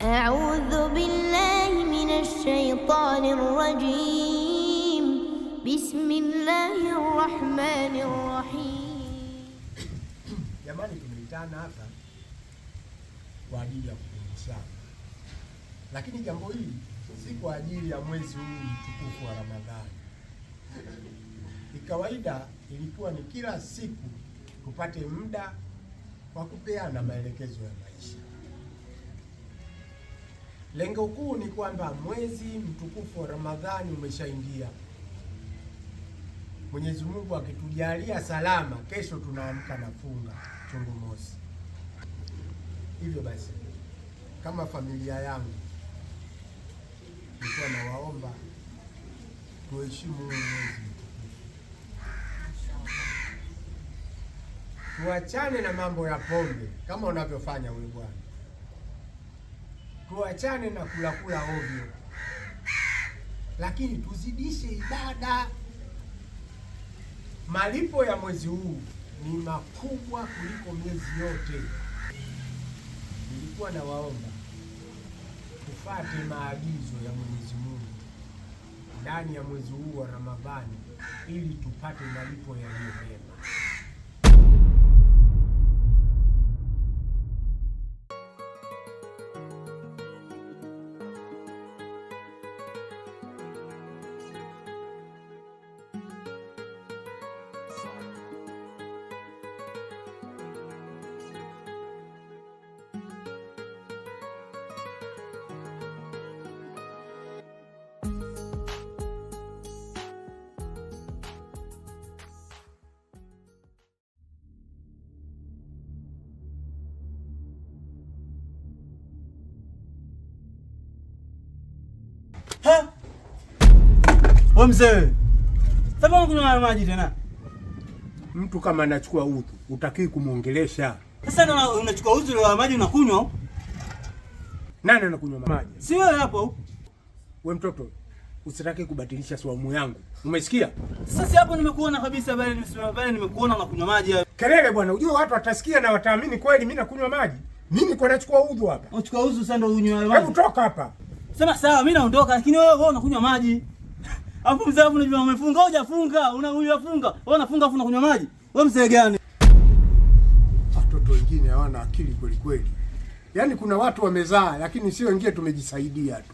أعوذ بالله من الشيطان الرجيم. بسم الله الرحمن الرحيم. Jamani, tumeitana hapa kwa ajili ya kukumbushana, lakini jambo hili si kwa ajili ya mwezi huu mtukufu wa Ramadhani. Kawaida ilikuwa ni kila siku tupate muda wa kupeana maelekezo ya maisha. Lengo kuu ni kwamba mwezi mtukufu wa Ramadhani umeshaingia. Mwenyezi Mungu akitujalia salama, kesho tunaamka na funga chungu mosi. Hivyo basi, kama familia yangu nilikuwa nawaomba tuheshimu mwezi mtukufu. Tuachane na mambo ya pombe kama unavyofanya wewe bwana. Tuachane na kula ovyo, lakini tuzidishe ibada. Malipo ya mwezi huu ni makubwa kuliko miezi yote. Nilikuwa nawaomba tufuate maagizo ya Mwenyezi Mungu ndani ya mwezi huu wa Ramadhani ili tupate malipo yaliyo mema. Wewe mzee, sasa unakunywa maji tena? Mtu kama anachukua udhu, utakii kumuongelesha. Sasa unachukua udhu wa maji unakunywa? Nani anakunywa maji? Si wewe hapo. Wewe mtoto, usitaki kubatilisha swaumu yangu. Umesikia? Sasa hapo nimekuona kabisa pale nimekuona unakunywa maji. Kelele bwana, unajua watu watasikia na wataamini kweli mimi nakunywa maji. Mimi kwa nachukua udhu hapa. Unachukua udhu sasa ndio unywe maji. Hebu toka hapa. Sema sawa, mimi naondoka lakini wewe unakunywa maji. Hapo mzee hapo unajua umefunga, hujafunga, unafunga. Wewe unafunga afu unakunywa maji. Wewe mzee gani? Watoto wengine hawana akili kweli kweli. Yaani kuna watu wamezaa lakini sio wengine tumejisaidia tu.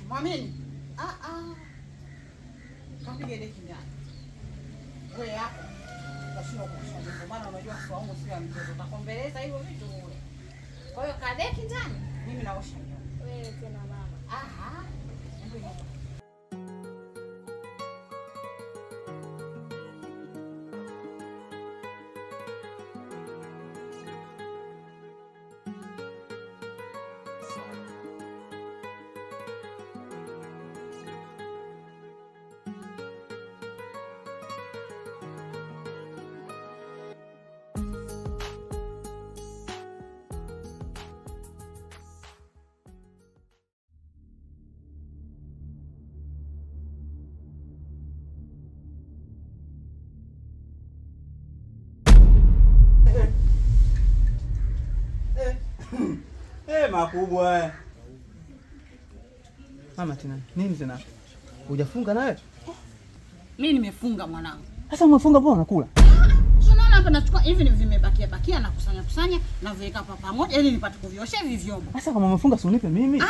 Mwamini. Kapige deki ndani. Wewe hapo. Unashindwa kusoma kwa maana unajua kwa wangu sio mtoto. Utakombeleza hivyo vitu wewe. Kwa hiyo kadeki ndani. Mimi naosha. Wewe tena mama. Aha. makubwa. Mama tena. Nini tena? Hujafunga nawe? Mimi nimefunga mwanangu. Sasa umefunga mbona unakula? Unaona hapa nachukua hivi ni vimebakia na kusanya na viweka hapa pamoja ili nipate kuviosha hivi vyombo. Sasa kama umefunga si unipe mimi?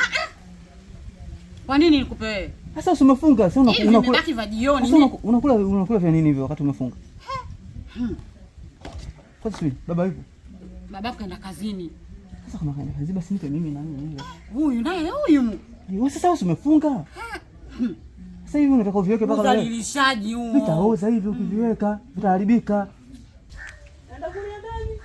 Kwa nini nikupe wewe? Sasa usimefunga, sasa unakula. Unabaki vya jioni. Sasa unakula vya nini hivyo wakati umefunga? Kwa nini? Baba yupo? Baba kaenda kazini. Sasa kama kaenda kazini basi nipe mimi na nini? Huyu naye huyu. Wewe sasa usimefunga? Sasa hivi unataka uviweke mpaka leo. Udhalilishaji huo. Vitaoza hivi ukiviweka, vitaharibika. Nenda kulia ndani.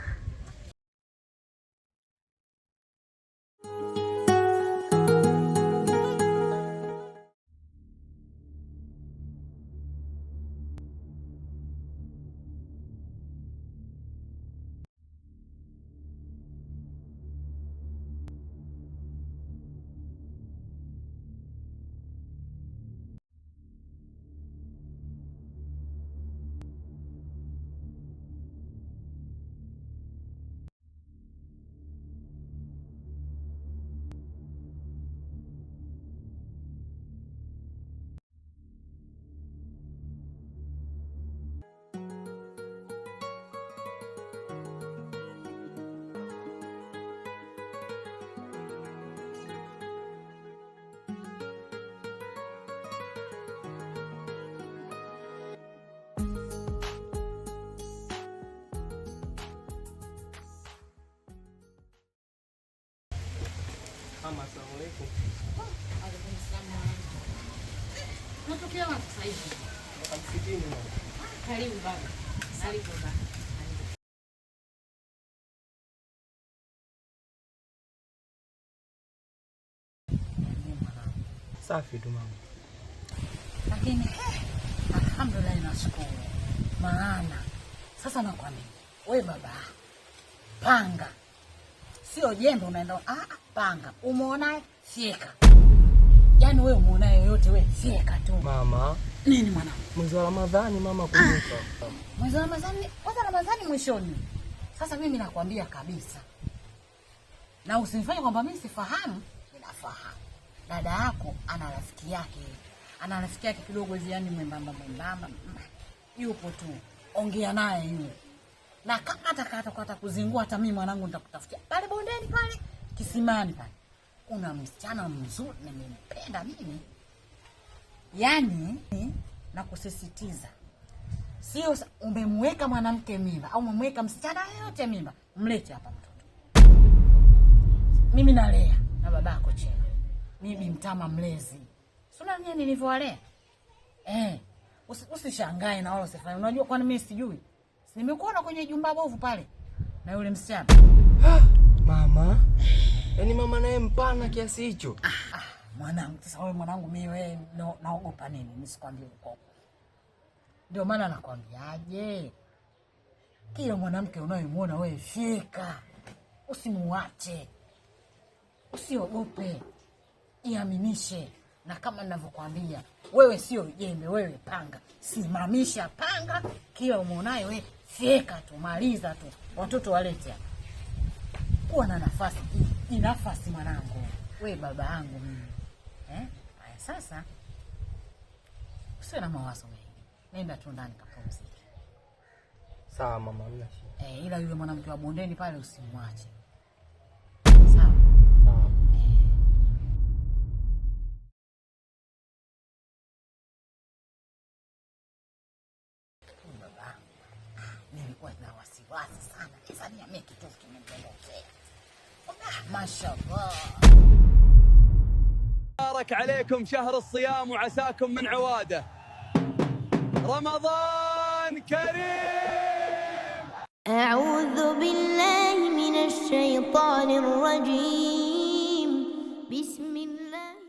Assalamu alaikum. Alaikum salaam. Unatokea wapi sasa hivi? Msikitini mama. Karibu baba. Karibu baba. Safi tu mama. Lakini alhamdulillah nashukuru. Maana sasa nakwambia wewe baba panga sio jembe unaenda panga. Umeona fieka. Yaani wewe umeona yoyote wewe fieka tu. Mama, nini mwanangu? Mwezi wa Ramadhani mama kumbuka. Mwezi wa Ramadhani, kwanza Ramadhani mwishoni. Sasa mimi nakwambia kabisa. Na usinifanye kwamba mimi sifahamu, ninafahamu. Dada yako ana rafiki yake. Ana rafiki yake kidogo hivi yani mwembamba. Yupo tu. Ongea naye yule. Na kama atakata kuzingua hata mimi mwanangu nitakutafutia. Pale bondeni pale, kisimani pale. Kuna msichana mzuri nimempenda mimi. Yaani na kusisitiza. Sio umemweka mwanamke mimba au umemweka msichana yote mimba, mlete hapa mtoto. Mimi nalea na babako chela. Mimi mtama mlezi. Si unajua nilivyowalea? Usishangae na wala usifanye. Unajua kwani mimi sijui? Nimekuona kwenye jumba bovu pale na yule msichana. Mama, yaani mama naye mpana kiasi hicho. Mwanangu, sasa wewe mwanangu mimi wewe naogopa nini? Nisikwambie uko. Ndio maana nakwambiaje? Kila mwanamke unayemwona wewe fika. Usimuache. Usiogope. Iaminishe. Na kama ninavyokuambia, wewe sio jembe, wewe panga. Simamisha panga, kila umuonaye wewe fika tu, maliza tu. Watoto walete hapa. Kuwa na nafasi, ni nafasi mwanangu. Wewe baba yangu mimi. Haya sasa. Usiwe na mawazo mengi. Nenda tu ndani kapumzike. Sawa mama, mimi nashika. Ila yule mwanamke wa bondeni pale usimwache. Sawa. Sawa. Baba. Nilikuwa na wasiwasi sana. Sasa niamie kitu kimeniondokea. Mashallah. بارك عليكم شهر الصيام وعساكم من عواده. رمضان كريم. أعوذ بالله من الشيطان الرجيم. بسم الله